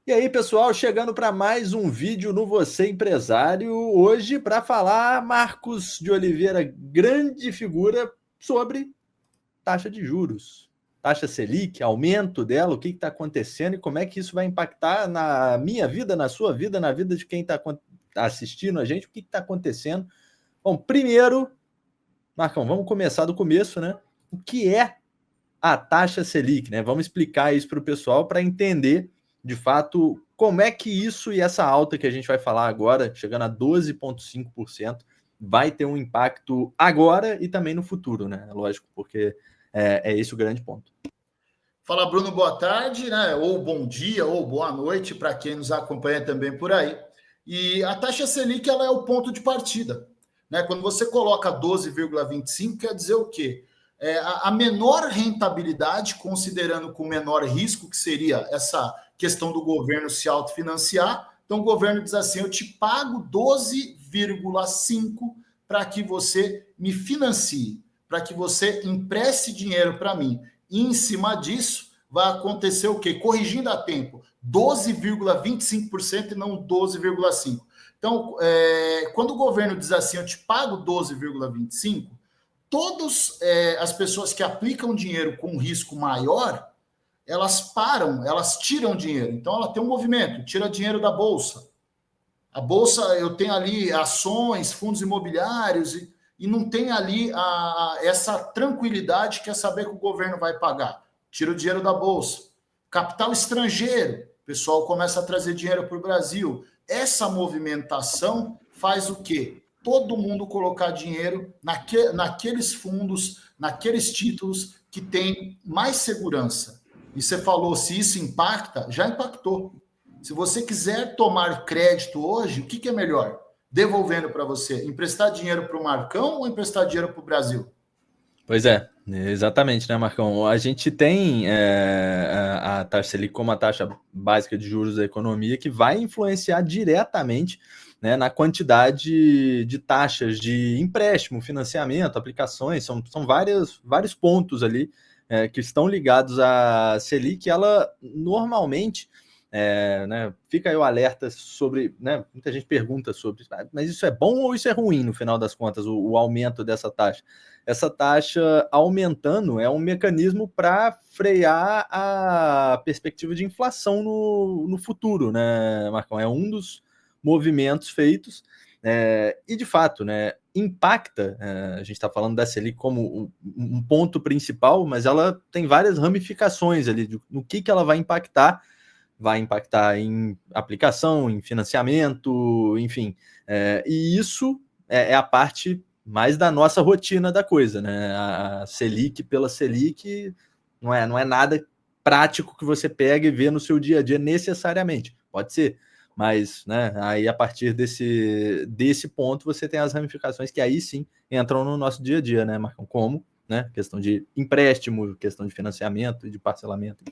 E aí, pessoal, chegando para mais um vídeo no Você Empresário, hoje para falar Marcos de Oliveira, grande figura sobre taxa de juros, taxa Selic, aumento dela, o que está acontecendo e como é que isso vai impactar na minha vida, na sua vida, na vida de quem está assistindo a gente, o que está acontecendo. Bom, primeiro, Marcão, vamos começar do começo, né? O que é a taxa Selic, né? Vamos explicar isso para o pessoal para entender de fato como é que isso e essa alta que a gente vai falar agora, chegando a 12,5%, vai ter um impacto agora e também no futuro, né? Lógico, porque é esse o grande ponto. Fala, Bruno, boa tarde, né? Ou bom dia, ou boa noite para quem nos acompanha também por aí. E a taxa Selic ela é o ponto de partida, né? Quando você coloca 12,25, quer dizer o quê? A menor rentabilidade, considerando com menor risco, que seria essa questão do governo se autofinanciar. Então, o governo diz assim: eu te pago 12,5 para que você me financie, para que você empreste dinheiro para mim. E em cima disso, vai acontecer o quê? Corrigindo a tempo, 12,25% e não 12,5%. Então, quando o governo diz assim, eu te pago 12,25%, todas as pessoas que aplicam dinheiro com risco maior, elas param, elas tiram dinheiro. Então, ela tem um movimento, tira dinheiro da Bolsa. A Bolsa, eu tenho ali ações, fundos imobiliários, e não tem ali essa tranquilidade que é saber que o governo vai pagar. Tira o dinheiro da Bolsa. Capital estrangeiro, o pessoal começa a trazer dinheiro para o Brasil. Essa movimentação faz o quê? Todo mundo colocar dinheiro naqueles fundos, naqueles títulos que têm mais segurança. E você falou, se isso impacta, já impactou. Se você quiser tomar crédito hoje, o que é melhor? Devolvendo para você, emprestar dinheiro para o Marcão ou emprestar dinheiro para o Brasil? Pois é, exatamente, né, Marcão? A gente tem a taxa Selic como a taxa básica de juros da economia que vai influenciar diretamente, né, na quantidade de taxas de empréstimo, financiamento, aplicações, são vários pontos ali que estão ligados à Selic. Ela normalmente, né, fica aí o alerta sobre, né, muita gente pergunta sobre, mas isso é bom ou isso é ruim no final das contas, o aumento dessa taxa? Essa taxa aumentando é um mecanismo para frear a perspectiva de inflação no futuro, né, Marcão? É um dos movimentos feitos e, de fato, né, impacta, a gente está falando da Selic como um ponto principal, mas ela tem várias ramificações ali no que ela vai impactar em aplicação, em financiamento, enfim. E isso é a parte mais da nossa rotina da coisa, né? A Selic pela Selic não é nada prático que você pega e vê no seu dia a dia necessariamente. Pode ser, mas, né, aí a partir desse ponto você tem as ramificações que aí sim entram no nosso dia a dia, né, Marcão? Como, né, questão de empréstimo, questão de financiamento e de parcelamento.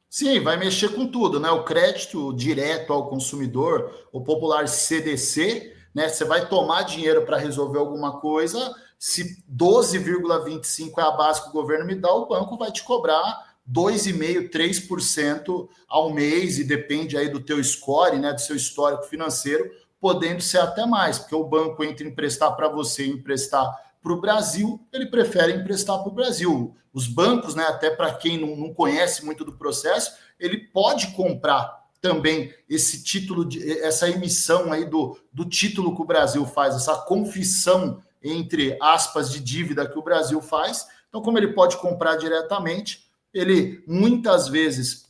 Sim, vai mexer com tudo, né? O crédito direto ao consumidor, o popular CDC, né? Você vai tomar dinheiro para resolver alguma coisa, se 12,25 é a base que o governo me dá, o banco vai te cobrar 2,5%, 3% ao mês, e depende aí do teu score, né? Do seu histórico financeiro, podendo ser até mais, porque o banco, entre emprestar para você e emprestar para o Brasil, ele prefere emprestar para o Brasil. Os bancos, né, até para quem não conhece muito do processo, ele pode comprar também esse título, essa emissão aí do título que o Brasil faz, essa confissão, entre aspas, de dívida que o Brasil faz. Então, como ele pode comprar diretamente, ele muitas vezes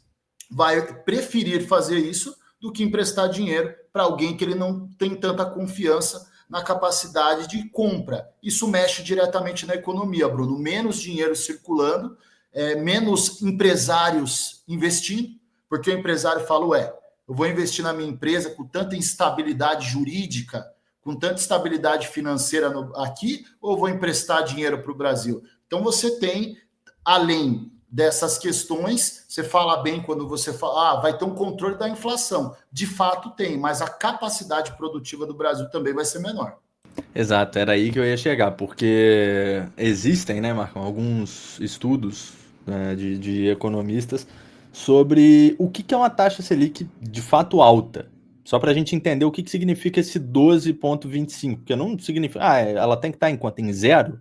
vai preferir fazer isso do que emprestar dinheiro para alguém que ele não tem tanta confiança na capacidade de compra. Isso mexe diretamente na economia, Bruno. Menos dinheiro circulando, menos empresários investindo, porque o empresário fala, eu vou investir na minha empresa com tanta instabilidade jurídica, com tanta estabilidade financeira aqui, ou vou emprestar dinheiro para o Brasil? Então você tem, além dessas questões, você fala bem quando você fala, vai ter um controle da inflação. De fato tem, mas a capacidade produtiva do Brasil também vai ser menor. Exato, era aí que eu ia chegar, porque existem, né, Marcão, alguns estudos, né, de economistas sobre o que é uma taxa Selic de fato alta. Só para a gente entender o que significa esse 12,25, porque não significa, ela tem que estar em quanto? Em zero?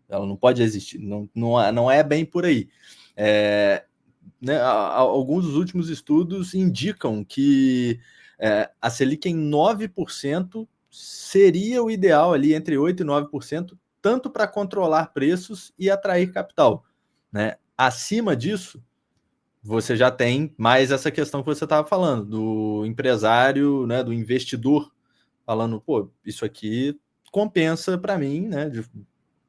Ela não pode existir, não é bem por aí. Né, alguns dos últimos estudos indicam que a Selic em 9% seria o ideal ali, entre 8% e 9%, tanto para controlar preços e atrair capital. Né? Acima disso, você já tem mais essa questão que você estava falando, do empresário, né, do investidor, falando, pô, isso aqui compensa para mim, né, de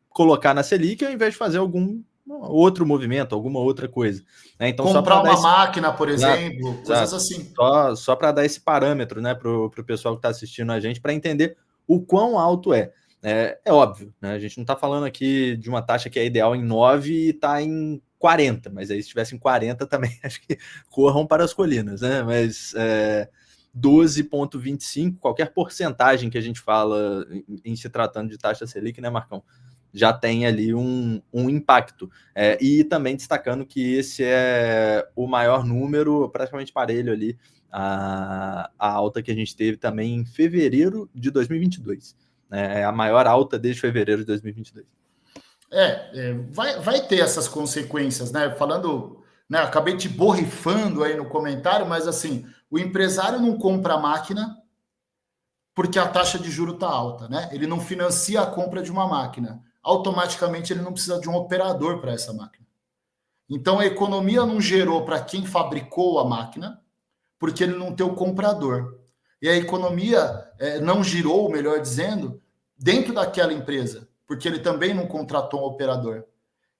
colocar na Selic ao invés de fazer algum outro movimento, alguma outra coisa. Né? Então, só para Comprar dar uma esse... máquina, por Exato, exemplo, coisas exato. assim. Só para dar esse parâmetro, né, para o pessoal que está assistindo a gente, para entender o quão alto é. É óbvio, né? A gente não está falando aqui de uma taxa que é ideal em 9 e está em 40, mas aí se estivesse em 40 também acho que corram para as colinas, né? Mas 12,25, qualquer porcentagem que a gente fala em se tratando de taxa Selic, né, Marcão? Já tem ali um impacto. E também destacando que esse é o maior número, praticamente parelho ali, a alta que a gente teve também em fevereiro de 2022. É a maior alta desde fevereiro de 2022. Vai ter essas consequências, né? Falando, né? Acabei te borrifando aí no comentário, mas assim, o empresário não compra a máquina porque a taxa de juro está alta, né? Ele não financia a compra de uma máquina. Automaticamente ele não precisa de um operador para essa máquina. Então a economia não gerou para quem fabricou a máquina, porque ele não tem o comprador. E a economia não girou, melhor dizendo, dentro daquela empresa, porque ele também não contratou um operador.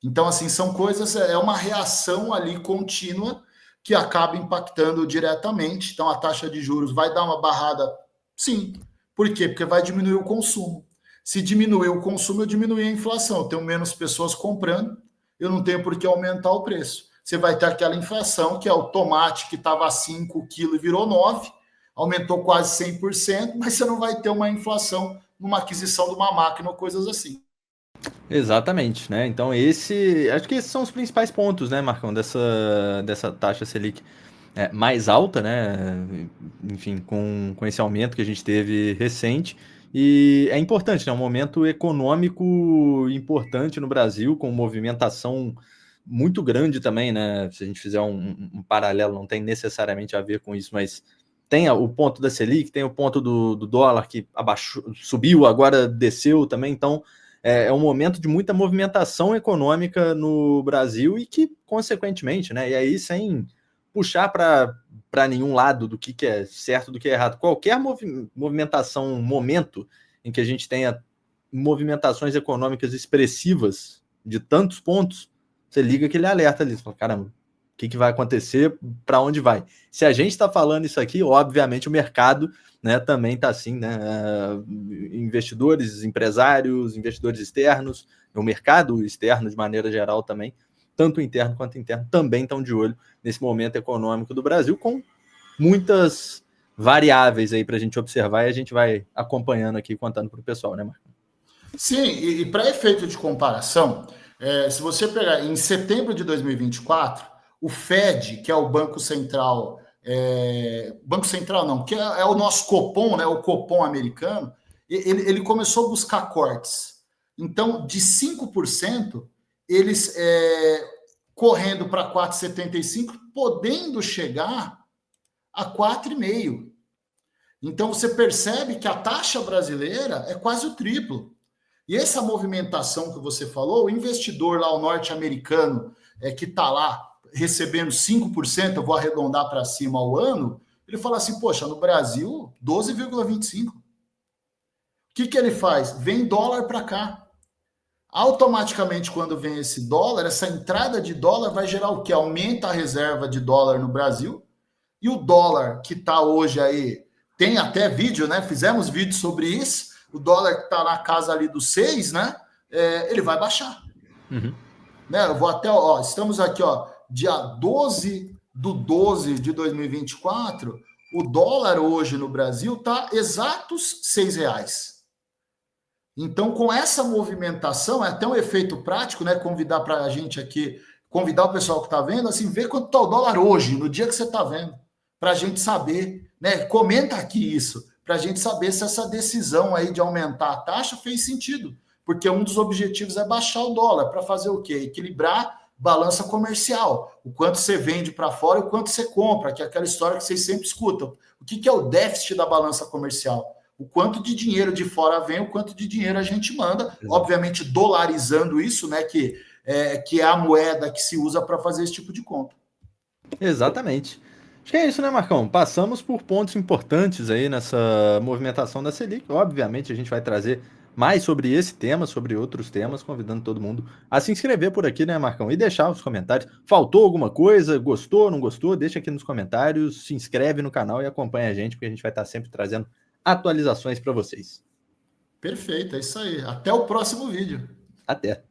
Então, assim, são coisas, é uma reação ali contínua que acaba impactando diretamente. Então, a taxa de juros vai dar uma barrada, sim. Por quê? Porque vai diminuir o consumo. Se diminuir o consumo, eu diminuir a inflação. Eu tenho menos pessoas comprando, eu não tenho por que aumentar o preço. Você vai ter aquela inflação, que é o tomate que estava a 5 quilos e virou 9, aumentou quase 100%, mas você não vai ter uma inflação numa aquisição de uma máquina ou coisas assim. Exatamente, né? Então acho que esses são os principais pontos, né, Marcão, dessa taxa Selic mais alta, né? Enfim, com esse aumento que a gente teve recente. E é importante, né? Um momento econômico importante no Brasil, com movimentação muito grande também, né? Se a gente fizer um paralelo, não tem necessariamente a ver com isso, mas tem o ponto da Selic, tem o ponto do dólar que abaixou, subiu, agora desceu também, então é um momento de muita movimentação econômica no Brasil e que, consequentemente, né? E aí sem puxar para nenhum lado do que é certo do que é errado. Qualquer movimentação, momento em que a gente tenha movimentações econômicas expressivas de tantos pontos, você liga aquele alerta ali, você fala, caramba, o que vai acontecer, para onde vai? Se a gente está falando isso aqui, obviamente o mercado, né, também está assim, né? Investidores, empresários, investidores externos, o mercado externo de maneira geral também, tanto interno quanto interno, também estão de olho nesse momento econômico do Brasil, com muitas variáveis aí para a gente observar e a gente vai acompanhando aqui, contando para o pessoal, né, Marco? Sim, e para efeito de comparação, se você pegar em setembro de 2024, o Fed, que é o Banco Central, Banco Central não, que é o nosso Copom, né, o Copom americano, ele começou a buscar cortes. Então, de 5%, eles correndo para 4,75%, podendo chegar a 4,5%. Então, você percebe que a taxa brasileira é quase o triplo. E essa movimentação que você falou, o investidor lá, o norte-americano, que está lá recebendo 5%, eu vou arredondar para cima ao ano, ele fala assim, poxa, no Brasil, 12,25%. O que ele faz? Vem dólar para cá. Automaticamente, quando vem esse dólar, essa entrada de dólar vai gerar o quê? Aumenta a reserva de dólar no Brasil, e o dólar que está hoje aí, tem até vídeo, né? Fizemos vídeo sobre isso, o dólar que está na casa ali dos 6, né? Ele vai baixar. Uhum. Né? Eu vou até, estamos aqui, dia 12/12 de 2024, o dólar hoje no Brasil está exatos R$6. Então, com essa movimentação, é até um efeito prático, né? Convidar para a gente aqui convidar o pessoal que está vendo, assim, ver quanto está o dólar hoje, no dia que você está vendo, para a gente saber, né? Comenta aqui isso, para a gente saber se essa decisão aí de aumentar a taxa fez sentido, porque um dos objetivos é baixar o dólar, para fazer o quê? Equilibrar balança comercial, o quanto você vende para fora e o quanto você compra, que é aquela história que vocês sempre escutam. O que é o déficit da balança comercial? O quanto de dinheiro de fora vem, o quanto de dinheiro a gente manda, obviamente dolarizando isso, né? Que é a moeda que se usa para fazer esse tipo de conta. Exatamente. Acho que é isso, né, Marcão? Passamos por pontos importantes aí nessa movimentação da Selic. Obviamente, a gente vai trazer mais sobre esse tema, sobre outros temas, convidando todo mundo a se inscrever por aqui, né, Marcão? E deixar os comentários. Faltou alguma coisa? Gostou, não gostou? Deixa aqui nos comentários, se inscreve no canal e acompanha a gente, porque a gente vai estar sempre trazendo atualizações para vocês. Perfeito, é isso aí. Até o próximo vídeo. Até!